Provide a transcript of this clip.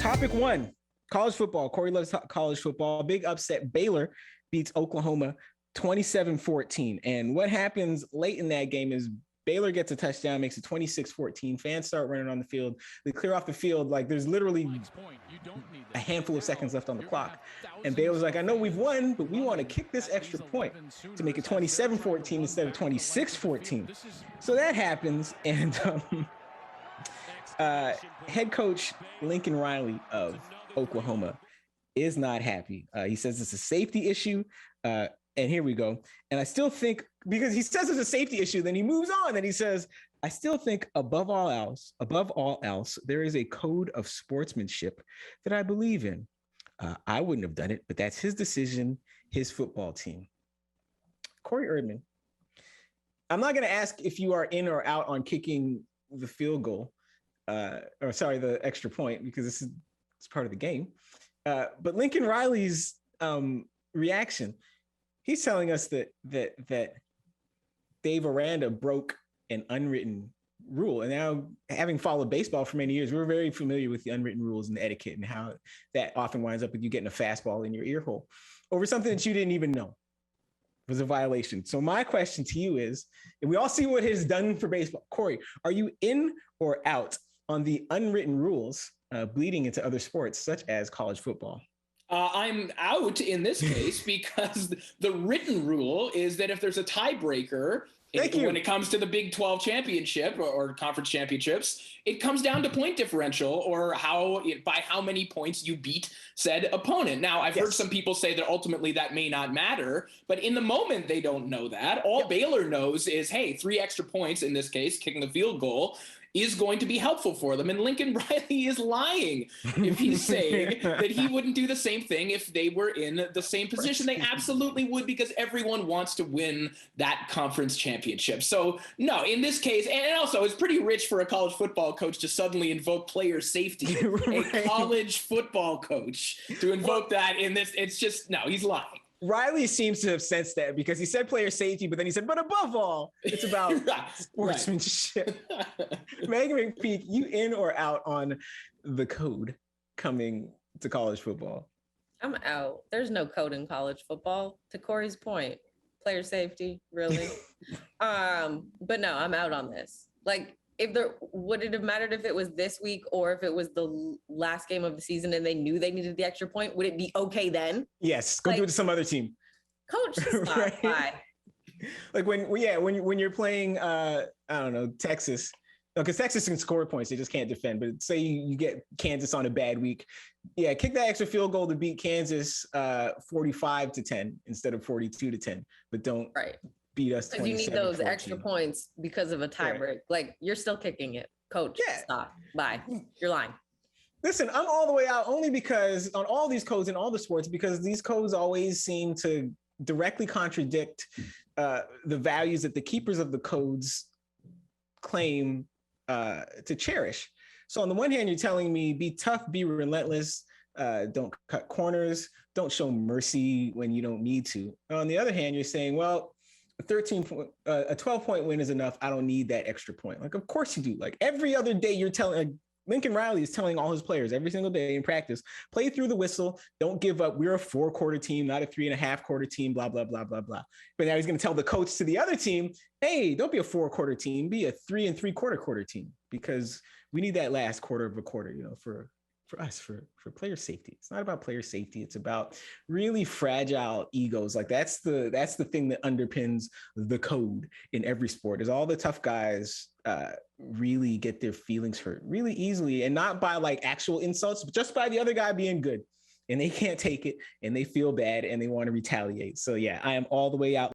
Topic one, college football. Corey loves college football. Big upset. Baylor beats Oklahoma 27-14. And what happens late in that game is Baylor gets a touchdown, makes it 26-14. Fans start running on the field. They clear off the field. Like there's literally a handful of seconds left on the clock. And Baylor's like, I know we've won, but we want to kick this extra point to make it 27-14 instead of 26-14. So that happens. And head coach Lincoln Riley of Oklahoma is not happy. He says it's a safety issue. And here we go. And I still think, because he says it's a safety issue, then he moves on and he says, I still think above all else, there is a code of sportsmanship that I believe in. I wouldn't have done it, but that's his decision, his football team. Corey Erdman, I'm not going to ask if you are in or out on kicking the field goal, the extra point, because it's part of the game. But Lincoln Riley's reaction, he's telling us that Dave Aranda broke an unwritten rule. And now, having followed baseball for many years, we're very familiar with the unwritten rules and the etiquette and how that often winds up with you getting a fastball in your ear hole over something that you didn't even know was a violation. So my question to you is, and we all see what it has done for baseball. Corey, are you in or out on the unwritten rules bleeding into other sports, such as college football? I'm out in this case because the written rule is that if there's a tiebreaker when it comes to the Big 12 championship or conference championships, it comes down to point differential or by how many points you beat said opponent. Now, I've heard some people say that ultimately that may not matter, but in the moment they don't know that. All Baylor knows is, hey, 3 extra points, in this case, kicking the field goal, is going to be helpful for them. And Lincoln Riley is lying if he's saying that he wouldn't do the same thing if they were in the same position. They absolutely would, because everyone wants to win that conference championship. So no, in this case, and also it's pretty rich for a college football coach to suddenly invoke player safety, a college football coach to invoke that in this. It's just, no, he's lying. Riley seems to have sensed that, because he said player safety, but then he said, but above all, it's about sportsmanship. Megan McPeak, you in or out on the code coming to college football? I'm out. There's no code in college football. To Corey's point, player safety, really? But no, I'm out on this. Like, would it have mattered if it was this week or if it was the last game of the season and they knew they needed the extra point? Would it be okay then? Yes, go do it to some other team. Coach, stop. Right? Bye. Like when you're playing, I don't know, Texas, because Texas can score points, they just can't defend. But say you get Kansas on a bad week, kick that extra field goal to beat Kansas 45-10 instead of 42-10. But don't beat us. Because you need those extra points because of a tie break. Like, you're still kicking it. Coach, stop. Bye. You're lying. Listen, I'm all the way out only because on all these codes in all the sports, because these codes always seem to directly contradict the values that the keepers of the codes claim to cherish. So on the one hand, you're telling me be tough, be relentless, don't cut corners, don't show mercy when you don't need to. On the other hand, you're saying, well, a 12-point win is enough. I don't need that extra point. Like, of course you do. Like, every other day you're telling, Lincoln Riley is telling all his players every single day in practice, play through the whistle, don't give up. We're a 4-quarter team, not a 3.5-quarter team, blah, blah, blah, blah, blah. But now he's going to tell the coach to the other team, hey, don't be a 4-quarter team, be a 3 3/4 team, because we need that last quarter of a quarter, for us, for player safety. It's not about player safety. It's about really fragile egos. Like, that's the thing that underpins the code in every sport, is all the tough guys really get their feelings hurt really easily, and not by like actual insults, but just by the other guy being good, and they can't take it and they feel bad and they want to retaliate. So yeah, I am all the way out.